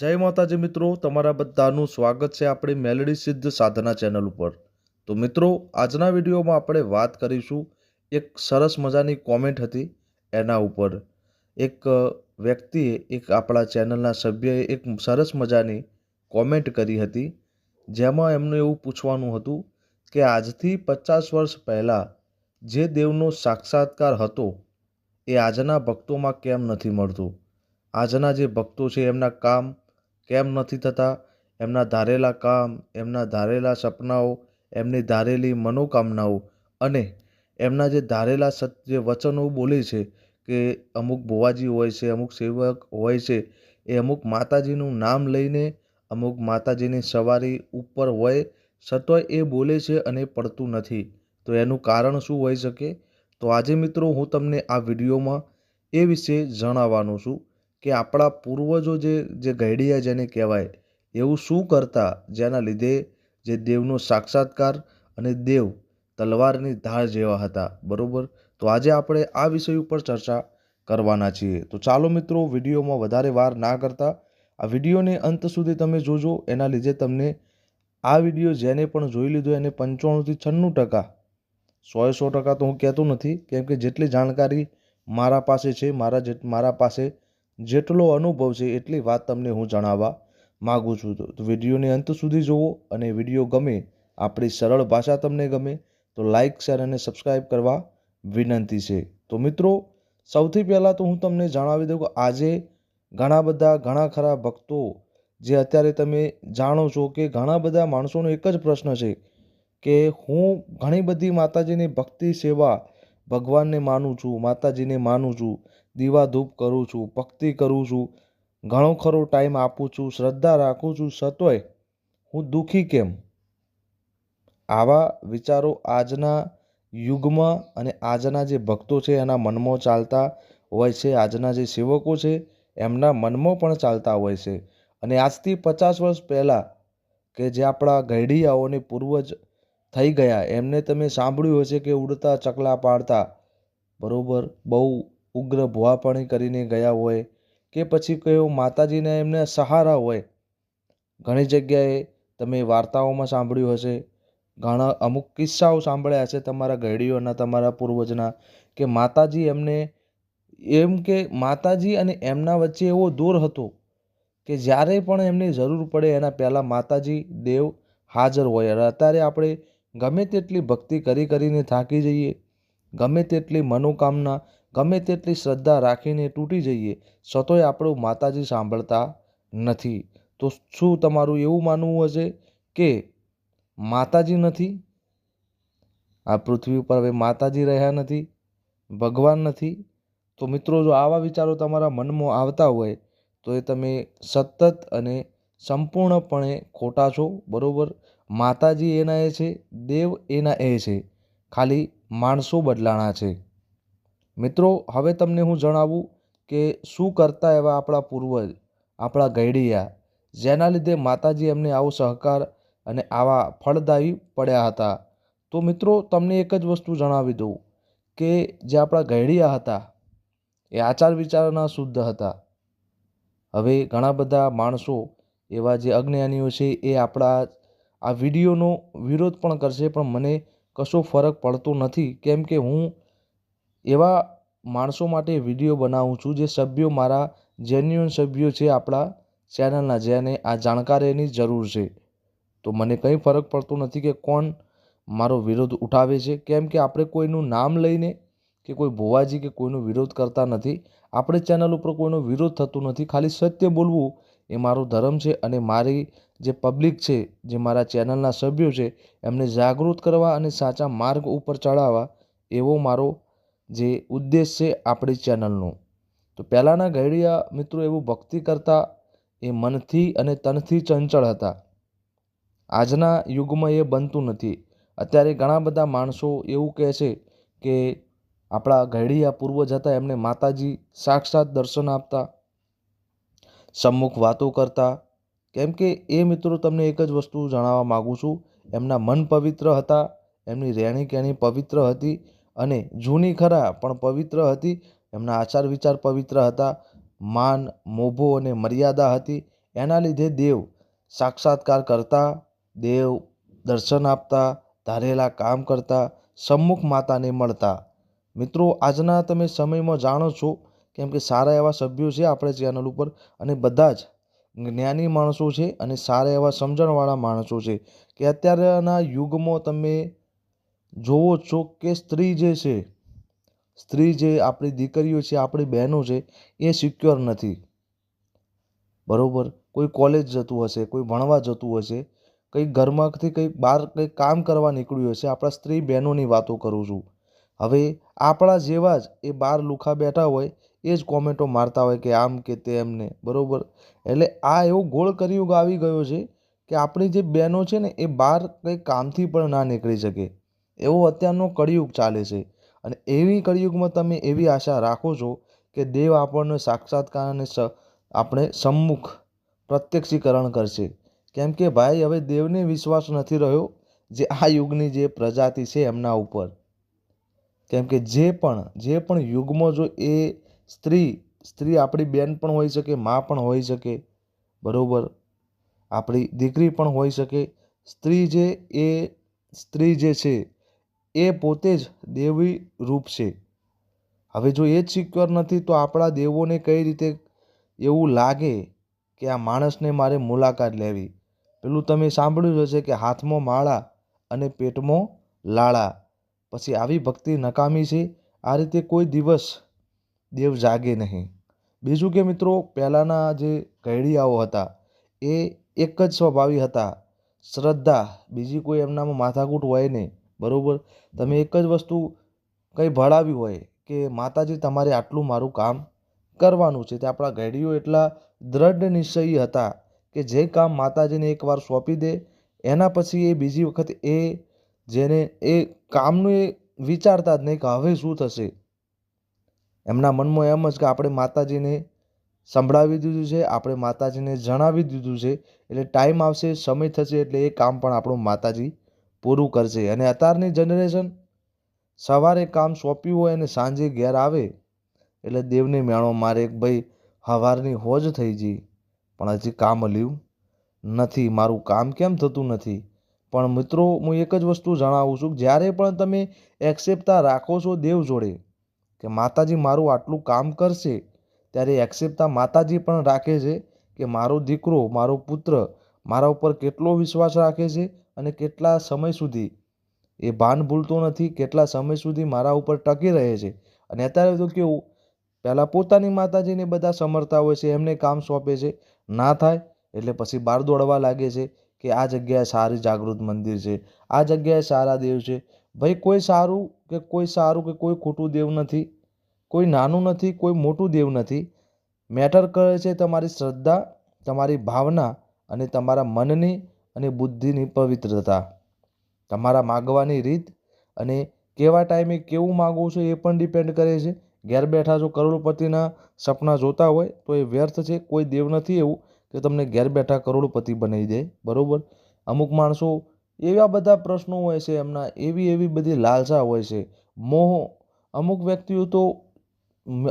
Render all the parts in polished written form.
જય માતાજી મિત્રો, તમારા બધાનું સ્વાગત છે આપણી મેલડી સિદ્ધ સાધના ચેનલ ઉપર। તો મિત્રો, આજના વિડીયોમાં આપણે વાત કરીશું એક સરસ મજાની કોમેન્ટ હતી એના ઉપર। એક વ્યક્તિએ આપણા ચેનલના સભ્યએ એક સરસ મજાની કોમેન્ટ કરી હતી, જેમાં એમને એવું પૂછવાનું હતું કે આજથી 50 વર્ષ પહેલાં જે દેવનો સાક્ષાત્કાર હતો એ આજના ભક્તોમાં કેમ નથી મળતું। આજના જે ભક્તો છે એમના કામ કેમ નથી થતા, એમના ધારેલા કામ, એમના ધારેલા સપનાઓ, એમની ધારેલી મનોકામનાઓ અને એમના જે ધારેલા જે વચનો બોલે છે કે અમુક ભુવાજી હોય છે, અમુક સેવક હોય છે, એ અમુક માતાજીનું નામ લઈને અમુક માતાજીની સવારી ઉપર હોય છતાંય એ બોલે છે અને પડતું નથી। તો એનું કારણ શું હોઈ શકે? તો આજે મિત્રો હું તમને આ વિડીયોમાં એ વિશે જણાવવાનો છું કે આપણા પૂર્વજો જે ઘરડિયા જેને કહેવાય, એવું શું કરતા જેના લીધે જે દેવનો સાક્ષાત્કાર અને દેવ તલવારની ધાર જેવા હતા, બરોબર? તો આજે આપણે આ વિષય ઉપર ચર્ચા કરવાના છીએ। તો ચાલો મિત્રો, વિડીયોમાં વધારે વાર ના કરતા આ વિડીયોને અંત સુધી તમે જોજો। એના લીધે તમને આ વિડીયો જેને પણ જોઈ લીધો એને 95થી 96%, 100% તો હું કહેતો નથી, કેમ કે જેટલી જાણકારી મારા પાસે છે, મારા પાસે જેટલો અનુભવ છે એટલી વાત તમને હું જણાવવા માગું છું। તો વિડીયોને અંત સુધી જુઓ અને વિડીયો ગમે, આપણી સરળ ભાષા તમને ગમે તો લાઇક, શેર અને સબસ્ક્રાઈબ કરવા વિનંતી છે। તો મિત્રો, સૌથી પહેલાં તો હું તમને જણાવી દઉં કે આજે ઘણા ખરા ભક્તો જે અત્યારે તમે જાણો છો કે ઘણા બધા માણસોનો એક જ પ્રશ્ન છે કે હું ઘણી બધી માતાજીની ભક્તિ સેવા, ભગવાનને માનું છું, માતાજીને માનું છું, દીવા ધૂપ કરું છું, ભક્તિ કરું છું, ઘણો ખરો ટાઈમ આપું છું, શ્રદ્ધા રાખું છું, છતોય હું દુઃખી કેમ? આવા વિચારો આજના યુગમાં અને આજના જે ભક્તો છે એના મનમાં ચાલતા હોય છે, આજના જે સેવકો છે એમના મનમાં પણ ચાલતા હોય છે। અને આજથી 50 વર્ષ પહેલાં કે જે આપણા ઘરડિયાઓને પૂર્વજ થઈ ગયા, એમને તમે સાંભળ્યું હશે કે ઉડતા ચકલા પાડતા, બરોબર, બહુ ઉગ્ર ભુવાપણી કરીને ગયા હોય કે પછી કયો માતાજીને એમને સહારા હોય। ઘણી જગ્યાએ તમે વાર્તાઓમાં સાંભળ્યું હશે, ઘણા અમુક કિસ્સાઓ સાંભળ્યા હશે તમારા ઘરડીઓના, તમારા પૂર્વજના, કે માતાજી એમને એમ કે માતાજી અને એમના વચ્ચે એવો દોર હતો કે જ્યારે પણ એમની જરૂર પડે એના પહેલાં માતાજી દેવ હાજર હોય। અત્યારે આપણે ગમે તેટલી ભક્તિ કરીને થાકી જઈએ, ગમે તેટલી મનોકામના, ગમે તેટલી શ્રદ્ધા રાખીને તૂટી જઈએ, છતાંય આપણું માતાજી સાંભળતા નથી। તો શું તમારું એવું માનવું હશે કે માતાજી નથી, આ પૃથ્વી ઉપર હવે માતાજી રહ્યા નથી, ભગવાન નથી? તો મિત્રો, જો આવા વિચારો તમારા મનમાં આવતા હોય તો એ તમે સતત અને સંપૂર્ણપણે ખોટા છો, બરાબર? માતાજી એના એ છે, દેવ એના એ છે, ખાલી માણસો બદલાણા છે। મિત્રો, હવે તમને હું જણાવું કે શું કરતા એવા આપણા પૂર્વજ, આપણા ઘરડિયા, જેના લીધે માતાજી એમને આવો સહકાર અને આવા ફળદાયી પડ્યા હતા। તો મિત્રો, તમને એક જ વસ્તુ જણાવી દઉં કે જે આપણા ઘરડિયા હતા એ આચાર વિચારના શુદ્ધ હતા। હવે ઘણા બધા માણસો એવા જે અજ્ઞાનીઓ છે એ આપણા આ વિડીયોનો વિરોધ પણ કરશે, પણ મને કશો ફરક પડતો નથી, કેમ કે હું એવા માણસો માટે વિડીયો બનાવું છું જે સભ્યો, મારા જેન્યુઅન સભ્યો છે આપણા ચેનલના, જેને આ જાણકારીની જરૂર છે। તો મને કંઈ ફરક પડતો નથી કે કોણ મારો વિરોધ ઉઠાવે છે, કેમ કે આપણે કોઈનું નામ લઈને કે કોઈ ભુવાજી કે કોઈનો વિરોધ કરતા નથી। આપણે ચેનલ ઉપર કોઈનો વિરોધ થતો નથી, ખાલી સત્ય બોલવું એ મારો ધર્મ છે અને મારી જે પબ્લિક છે, જે મારા ચેનલના સભ્યો છે, એમને જાગૃત કરવા અને સાચા માર્ગ ઉપર ચડાવવા, એવો મારો જે ઉદ્દેશ છે આપણી ચેનલનો। તો પહેલાંના ઘરડિયા મિત્રો એવું ભક્તિ કરતા, એ મનથી અને તનથી ચંચળ હતા। આજના યુગમાં એ બનતું નથી। અત્યારે ઘણા બધા માણસો એવું કહે છે કે આપણા ઘરડિયા પૂર્વજ હતા એમને માતાજી સાક્ષાત દર્શન આપતા, સમ્મુખ વાતો કરતા, કેમ કે એ મિત્રો તમને એક જ વસ્તુ જણાવવા માગું છું, એમના મન પવિત્ર હતા, એમની રહેણી કહેણી પવિત્ર હતી અને જૂની ખરા પણ પવિત્ર હતી, એમના આચાર વિચાર પવિત્ર હતા, માન, મોભો અને મર્યાદા હતી, એના લીધે દેવ સાક્ષાત્કાર કરતા, દેવ દર્શન આપતા, ધારેલા કામ કરતા, સમ્મુખ માતાને મળતા. મિત્રો, આજના તમે સમયમાં જાણો છો, કેમ કે સારા એવા સભ્યો છે આપણે ચેનલ ઉપર, અને બધા જ જ્ઞાની માણસો છે અને સારા એવા સમજણવાળા માણસો છે, કે અત્યારના યુગમાં તમે જોવો છો કે સ્ત્રી જે આપણી દીકરીઓ છે, આપણી બહેનો છે, એ સિક્યોર નથી. બરોબર? કોઈ કોલેજ જતું હશે, કોઈ ભણવા જતું હશે, કંઈક ઘરમાંથી કંઈક બહાર કંઈક કામ કરવા નીકળ્યું હશે. આપણા સ્ત્રી બહેનોની વાતો કરું છું. હવે આપણા જેવા જ એ બાર લુખા બેઠા હોય, એ જ કોમેન્ટો મારતા હોય કે આમ કે તેમને. બરોબર? એટલે આ એવો ગોળ કળિયુગ આવી ગયો છે કે આપણી જે બહેનો છે ને, એ બહાર કંઈ કામથી પણ ના નીકળી શકે, એવો અત્યારનો કળિયુગ ચાલે છે. અને એવી કળિયુગમાં તમે એવી આશા રાખો છો કે દેવ આપણને સાક્ષાત્કાર અને આપણે સમ્મુખ પ્રત્યક્ષીકરણ કરશે. કેમ કે ભાઈ, હવે દેવને વિશ્વાસ નથી રહ્યો જે આ યુગની જે પ્રજાતિ છે એમના ઉપર. કેમ કે જે પણ યુગમાં જો એ સ્ત્રી આપણી બેન પણ હોઈ શકે, મા પણ હોઈ શકે, બરોબર, આપણી દીકરી પણ હોઈ શકે. સ્ત્રી જે છે એ પોતે જ દેવી રૂપ છે. હવે જો એ જ સિક્યોર નથી, તો આપણા દેવોને કઈ રીતે એવું લાગે કે આ માણસને મારે મુલાકાત લેવી? પેલું તમે સાંભળ્યું હશે કે હાથમાં માળા અને પેટમાં લાળા. પછી આવી ભક્તિ નકામી છે. આ રીતે કોઈ દિવસ દેવ જાગે નહીં. બીજું કે મિત્રો, પહેલાંના જે ઘરડીયાઓ હતા એ એક જ સ્વભાવી હતા, શ્રદ્ધા. બીજી કોઈ એમનામાં માથાકૂટ હોય નહીં. બરાબર? તમે એક જ વસ્તુ કંઈ ભણાવ્યું હોય કે માતાજી તમારે આટલું મારું કામ કરવાનું છે, તે આપણા ઘરડીઓ એટલા દ્રઢ નિશ્ચયી હતા કે જે કામ માતાજીને એકવાર સોંપી દે, એના પછી એ બીજી વખત એ કામનું એ વિચારતા જ નહીં કે હવે શું થશે. એમના મનમાં એમ જ કે આપણે માતાજીને સંભળાવી દીધું છે, આપણે માતાજીને જણાવી દીધું છે, એટલે ટાઈમ આવશે, સમય થશે, એટલે એ કામ પણ આપણું માતાજી પૂરું કરશે. અને અત્યારની જનરેશન સવારે કામ સોંપ્યું હોય અને સાંજે ઘેર આવે એટલે દેવને મેણો મારે કે ભાઈ સવારની હોજ થઈ ગઈ પણ હજી કામ મળ્યું નથી, મારું કામ કેમ થતું નથી? પણ મિત્રો, હું એક જ વસ્તુ જણાવું છું, જ્યારે પણ તમે એક્સેપ્ટતા રાખો છો દેવ જોડે કે માતાજી મારું આટલું કામ કરશે, ત્યારે એક્સેપ્ટતા માતાજી પણ રાખે છે કે મારો દીકરો, મારો પુત્ર મારા ઉપર કેટલો વિશ્વાસ રાખે છે અને કેટલા સમય સુધી એ ભાન ભૂલતો નથી, કેટલા સમય સુધી મારા ઉપર ટકી રહે છે. અને અત્યારે તો કેવું, પહેલાં પોતાની માતાજીને બધા સમરતા હોય છે, એમને કામ સોંપે છે, ના થાય એટલે પછી બહાર દોડવા લાગે છે કે આ જગ્યાએ સારી જાગૃત મંદિર છે, આ જગ્યાએ સારા દેવ છે. ભાઈ, કોઈ સારું કે કોઈ ખોટું દેવ નથી, કોઈ નાનું નથી, કોઈ મોટું દેવ નથી. મેટર કરે છે તમારી શ્રદ્ધા, તમારી ભાવના અને તમારા મનની અને બુદ્ધિની પવિત્રતા, તમારા માગવાની રીત અને કેવા ટાઈમે કેવું માગવું છે એ પણ ડિપેન્ડ કરે છે. ઘેર બેઠા જો કરોડપતિના સપના જોતા હોય તો એ વ્યર્થ છે. કોઈ દેવ નથી એવું કે તમને ઘેર બેઠા કરોડપતિ બનાવી દે. બરાબર? અમુક માણસો એવા બધા પ્રશ્નો હોય છે એમના, એવી બધી લાલસા હોય છે, મોહ. અમુક વ્યક્તિઓ તો,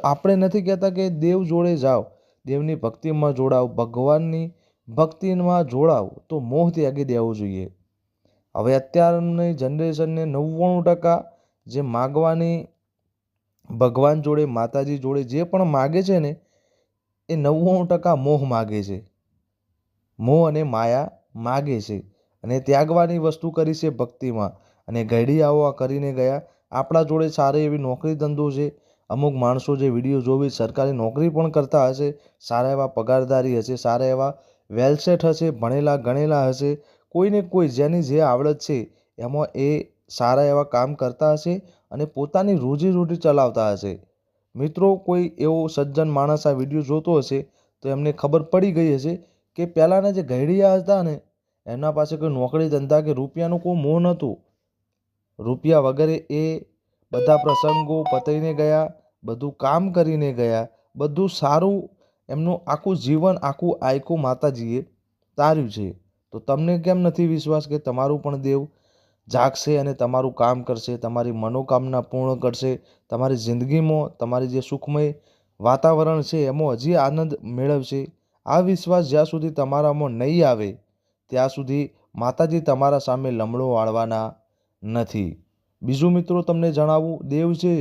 આપણે નથી કહેતા કે દેવ જોડે જાઓ, દેવની ભક્તિમાં જોડાવ, ભગવાનની ભક્તિમાં જોડાવ, તો મોહ ત્યાગી દેવો જોઈએ. હવે અત્યારની જનરેશનને 99% જે માગવાની ભગવાન જોડે, માતાજી જોડે જે પણ માગે છે ને, એ 99% મોહ માગે છે, મોહ અને માયા માગે છે. અને ત્યાગવાની વસ્તુ કરી છે ભક્તિમાં. અને ઘરડીયાઓ આ કરીને ગયા. આપણા જોડે સારી એવી નોકરી ધંધો છે. અમુક માણસો જે વિડીયો જોવી સરકારી નોકરી પણ કરતા હશે, સારા એવા પગારદારી હશે, સારા એવા વેલસેટ હશે, ભણેલા ગણેલા હશે, કોઈને કોઈ જેની જે આવડત છે એમાં એ સારા એવા કામ કરતા હશે અને પોતાની રોજીરોટી ચલાવતા હશે. મિત્રો, કોઈ એવો સજ્જન માણસ આ વિડીયો જોતો હશે તો એમને ખબર પડી ગઈ હશે કે પહેલાંના જે ઘરડીયા હતા ને, એમના પાસે કોઈ નોકરી ધંધા કે રૂપિયાનું કોઈ મોહ નહોતું. રૂપિયા વગરે એ બધા પ્રસંગો પતાવીને ગયા, બધું કામ કરીને ગયા, બધું સારું એમનું આખું જીવન, આખું આયખું માતાજીએ તાર્યું છે. તો તમને કેમ નથી વિશ્વાસ કે તમારું પણ દેવ જાગશે અને તમારું કામ કરશે, તમારી મનોકામના પૂર્ણ કરશે, તમારી જિંદગીમાં તમારી જે સુખમય વાતાવરણ છે એમાં હજી આનંદ મેળવશે? આ વિશ્વાસ જ્યાં સુધી તમારામાં નહીં આવે ત્યાં સુધી માતાજી તમારા સામે લમડો વાળવાના નથી. બીજું મિત્રો તમને જણાવું, દેવ છે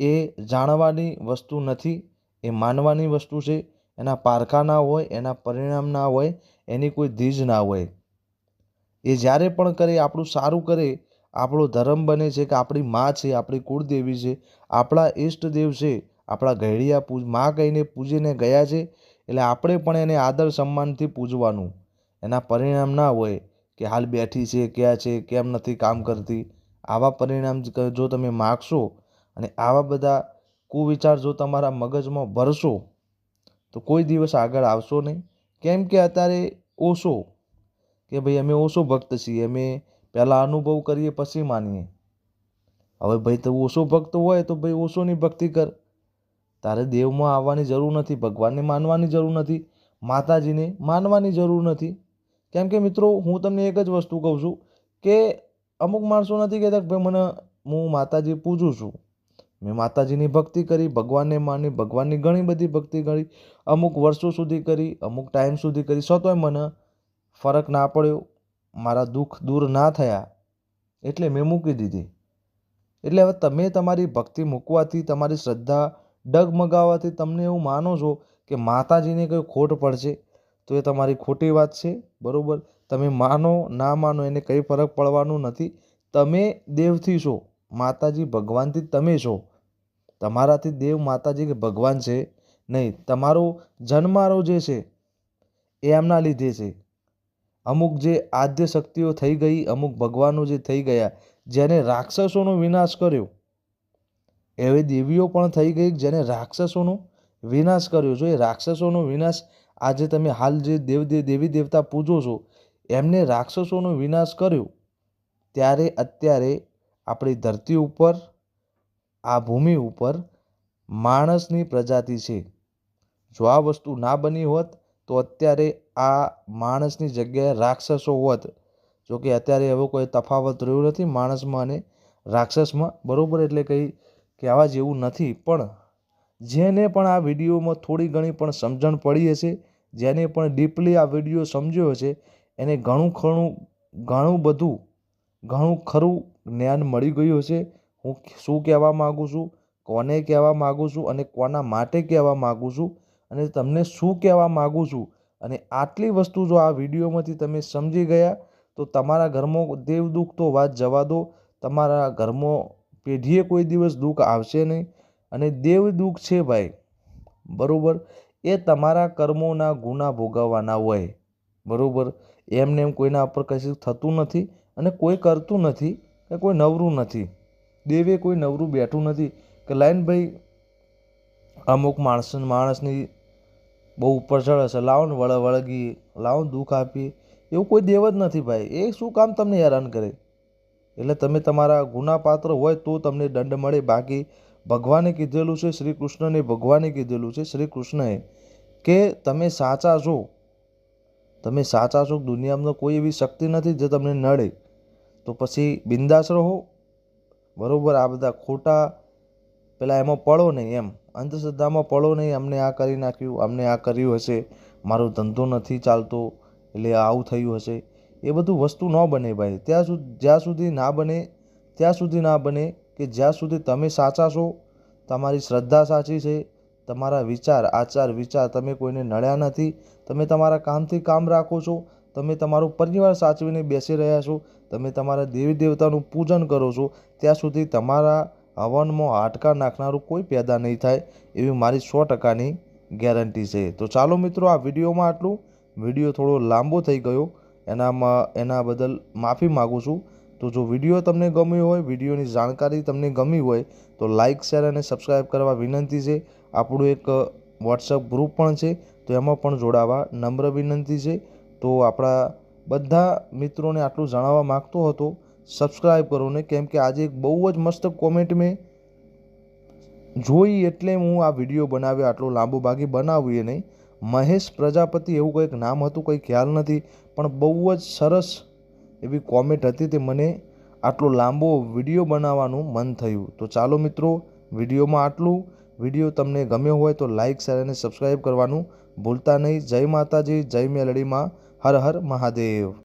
એ જાણવાની વસ્તુ નથી, એ માનવાની વસ્તુ છે. એના પારખા ના હોય, એના પરિણામ ના હોય, એની કોઈ ધીજ ના હોય. એ જ્યારે પણ કરે આપણું સારું કરે, આપણો ધર્મ બને છે કે આપણી માં છે, આપણી કુળદેવી છે, આપણા ઈષ્ટદેવ છે, આપણા ઘડિયા માં કહીને પૂજીને ગયા છે, એટલે આપણે પણ એને આદર સન્માનથી પૂજવાનું. એના પરિણામ ના હોય કે હાલ બેઠી છે, ક્યાં છે, કેમ નથી કામ કરતી, આવા પરિણામ જો તમે માગશો અને આવા બધા કુવિચાર જો તમારા મગજમાં ભરશો તો કોઈ દિવસ આગળ આવશો નહીં. કેમ કે અત્યારે ઓશો કે ભાઈ અમે ઓશો ભક્ત છીએ, અમે પહેલાં અનુભવ કરીએ પછી માનીએ. હવે ભાઈ તો ઓશો ભક્ત હોય તો ભાઈ ઓશોની ભક્તિ કર. તારે દેવમાં આવવાની જરૂર નથી, ભગવાનને માનવાની જરૂર નથી, માતાજીને માનવાની જરૂર નથી. કેમ કે મિત્રો હું તમને એક જ વસ્તુ કહું છું કે અમુક માણસો નથી કહેતા કે ભાઈ મને હું માતાજી પૂજું છું, મેં માતાજીની ભક્તિ કરી, ભગવાનને માની, ભગવાનની ઘણી બધી ભક્તિ કરી, અમુક વર્ષો સુધી કરી, અમુક ટાઈમ સુધી કરી, છતાંય મને ફરક ના પડ્યો, મારા દુઃખ દૂર ના થયા, એટલે મેં મૂકી દીધી. એટલે હવે તમે તમારી ભક્તિ મૂકવાથી, તમારી શ્રદ્ધા ડગમગાવવાથી તમને એવું માનો છો કે માતાજીને કંઈ ખોટ પડશે, તો એ તમારી ખોટી વાત છે. બરાબર? તમે માનો ના માનો એને કંઈ ફરક પડવાનું નથી. તમે દેવથી છો, માતાજી ભગવાનથી તમે છો. તમારાથી દેવ માતાજી કે ભગવાન છે નહીં. તમારો જન્મારો જે છે એ એમના લીધે છે. અમુક જે આદ્ય શક્તિઓ થઈ ગઈ, અમુક ભગવાનો જે થઈ ગયા, જેને રાક્ષસોનો વિનાશ કર્યો, એવી દેવીઓ પણ થઈ ગઈ જેને રાક્ષસોનો વિનાશ કર્યો. જો એ રાક્ષસોનો વિનાશ આજે તમે હાલ જે દેવી દેવતા પૂજો છો એમને રાક્ષસોનો વિનાશ કર્યો, ત્યારે અત્યારે આપણી ધરતી ઉપર, આ ભૂમિ ઉપર માણસની પ્રજાતિ છે. જો આ વસ્તુ ના બની હોત તો અત્યારે આ માણસની જગ્યાએ રાક્ષસો હોત. જો કે અત્યારે એવો કોઈ તફાવત રહ્યો નથી માણસમાં અને રાક્ષસમાં. બરાબર? એટલે કંઈ કહેવા જેવું નથી. પણ જેને પણ આ વિડીયોમાં થોડી ઘણી પણ સમજણ પડી હશે, જેને પણ ડીપલી આ વિડીયો સમજ્યો હશે, એને ઘણું ખરું જ્ઞાન મળી ગયું હશે. હું શું કહેવા માગું છું, કોને કહેવા માગું છું અને કોના માટે કહેવા માગું છું અને તમને શું કહેવા માગું છું, અને આટલી વસ્તુ જો આ વિડીયોમાંથી તમે સમજી ગયા તો તમારા ઘરમાં દેવ દુઃખ તો વાત જવા દો, તમારા ઘરમાં પેઢીએ કોઈ દિવસ દુઃખ આવશે નહીં. અને દેવ દુઃખ છે ભાઈ, બરાબર, એ તમારા કર્મોના ગુના ભોગવવાના હોય. બરાબર? એમને એમ કોઈના ઉપર કશું થતું નથી અને કોઈ કરતું નથી કે કોઈ નવરું નથી. દેવે કોઈ નવરું બેઠું નથી કે લાઈન ભાઈ અમુક માણસની બહુ ઉપર ચડે છે, લાવો ને વળગી, લાવો ને દુઃખ આપીએ. એવું કોઈ દેવ જ નથી ભાઈ. એ શું કામ તમને હેરાન કરે? એટલે તમે તમારા ગુનાપાત્ર હોય તો તમને દંડ મળે. બાકી ભગવાને કીધેલું છે, શ્રી કૃષ્ણને ભગવાને કીધેલું છે, શ્રી કૃષ્ણએ, કે તમે સાચા છો, તમે સાચા છો, દુનિયામાં કોઈ એવી શક્તિ નથી જે તમને નડે. તો પછી બિંદાસ રહો. બરાબર? આ બધા ખોટા પેલા એમાં પડો નહીં, એમ અંધશ્રદ્ધામાં પડો નહીં. અમને આ કરી નાખ્યું, અમને આ કર્યું હશે, મારો ધંધો નથી ચાલતો એટલે આવું થયું હશે. એ બધું વસ્તુ ન બને ભાઈ. જ્યાં સુધી ના બને કે જ્યાં સુધી તમે સાચા છો, તમારી શ્રદ્ધા સાચી છે, તમારા આચાર વિચાર તમે કોઈને નડ્યા નથી, તમે તમારા કામથી કામ રાખો છો, તમે તમારો પરિવાર સાચવીને બેસી રહ્યા છો, તમે તમારા દેવી દેવતાનું પૂજન કરો છો, ત્યાં સુધી તમારા હવનમાં હાડકા નાખનારું કોઈ પેદા નહીં થાય, એવી મારી 100%ની ગેરંટી છે. તો ચાલો મિત્રો, આ વિડીયોમાં આટલું. વિડીયો થોડો લાંબો થઈ ગયો, એના બદલ માફી માગું છું. તો જો વિડીયો તમને ગમ્યો હોય, વિડીયોની જાણકારી તમને ગમી હોય તો લાઇક, શેર અને સબસ્ક્રાઈબ કરવા વિનંતી છે. આપણું એક વોટ્સઅપ ગ્રુપ પણ છે, તો એમાં પણ જોડાવા નમ્ર વિનંતી છે. તો આપણા બધા મિત્રોને આટલું જણાવવા માગતો હતો, સબસ્ક્રાઈબ કરો ને, કેમ કે આજે એક બહુ જ મસ્ત કોમેન્ટ મેં જોઈ એટલે હું આ વિડીયો બનાવ્યો. આટલો લાંબો બાકી બનાવ્યું એ નહીં. મહેશ પ્રજાપતિ એવું કંઈક નામ હતું, કંઈ ખ્યાલ નથી, પણ બહુ જ સરસ એવી કોમેન્ટ હતી, તે મને આટલો લાંબો વિડીયો બનાવવાનું મન થયું. તો ચાલો મિત્રો, વિડીયોમાં આટલું. વિડીયો તમને ગમ્યો હોય તો લાઇક, શેર અને સબસ્ક્રાઈબ કરવાનું ભૂલતા નહીં. જય માતાજી, જય મેલડીમાં. હર હર મહાદેવ.